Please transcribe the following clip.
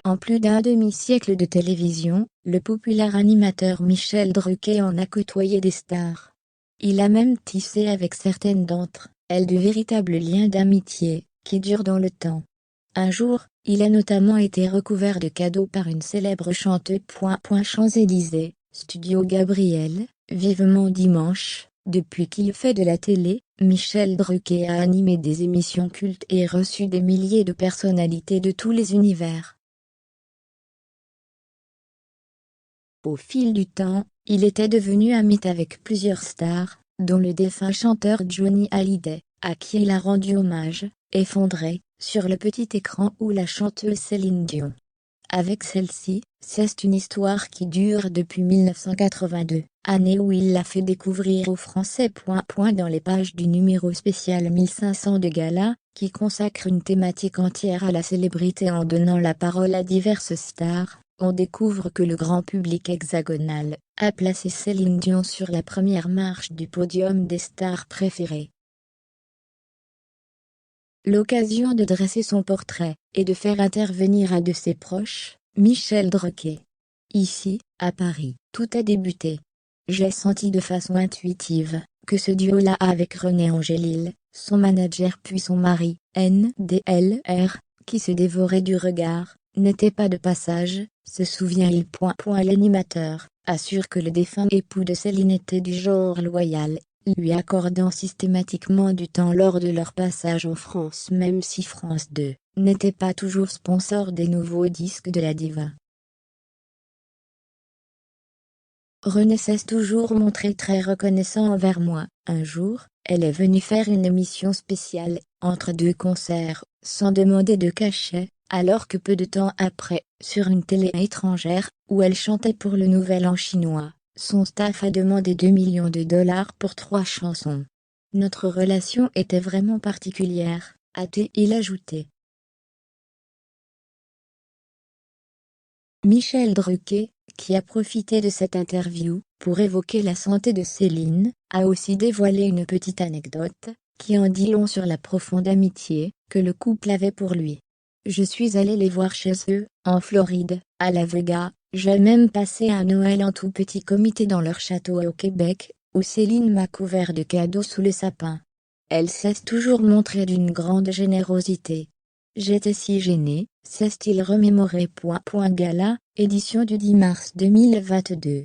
En plus d'un demi-siècle de télévision, le populaire animateur Michel Drucker en a côtoyé des stars. Il a même tissé avec certaines d'entre elles de véritables liens d'amitié, qui durent dans le temps. Un jour, il a notamment été recouvert de cadeaux par une célèbre chanteuse. Champs-Élysées, Studio Gabriel, vivement dimanche. Depuis qu'il fait de la télé, Michel Drucker a animé des émissions cultes et reçu des milliers de personnalités de tous les univers. Au fil du temps, il était devenu ami avec plusieurs stars, dont le défunt chanteur Johnny Hallyday, à qui il a rendu hommage, effondré, sur le petit écran, ou la chanteuse Céline Dion. Avec celle-ci, c'est une histoire qui dure depuis 1982, année où il l'a fait découvrir aux Français. Dans les pages du numéro spécial 1500 de Gala, qui consacre une thématique entière à la célébrité en donnant la parole à diverses stars, on découvre que le grand public hexagonal a placé Céline Dion sur la première marche du podium des stars préférées. L'occasion de dresser son portrait, et de faire intervenir un de ses proches, Michel Drucker. Ici, à Paris, tout a débuté. J'ai senti de façon intuitive, que ce duo-là avec René Angélil, son manager puis son mari, NDLR, qui se dévorait du regard, n'était pas de passage, se souvient-il. L'animateur assure que le défunt époux de Céline était du genre loyal, lui accordant systématiquement du temps lors de leur passage en France, même si France 2 n'était pas toujours sponsor des nouveaux disques de la diva. René s'est toujours montré très reconnaissant envers moi. Un jour, elle est venue faire une émission spéciale, entre deux concerts, sans demander de cachet, alors que peu de temps après, sur une télé étrangère, où elle chantait pour le Nouvel An chinois, son staff a demandé 2 millions de dollars pour 3 chansons. Notre relation était vraiment particulière, a-t-il ajouté. Michel Drucker, qui a profité de cette interview pour évoquer la santé de Céline, a aussi dévoilé une petite anecdote, qui en dit long sur la profonde amitié que le couple avait pour lui. Je suis allé les voir chez eux, en Floride, à La Vega, j'ai même passé un Noël en tout petit comité dans leur château au Québec, où Céline m'a couvert de cadeaux sous le sapin. Elle s'est toujours montrée d'une grande générosité. J'étais si gêné, s'est-il remémoré. Gala, édition du 10 mars 2022.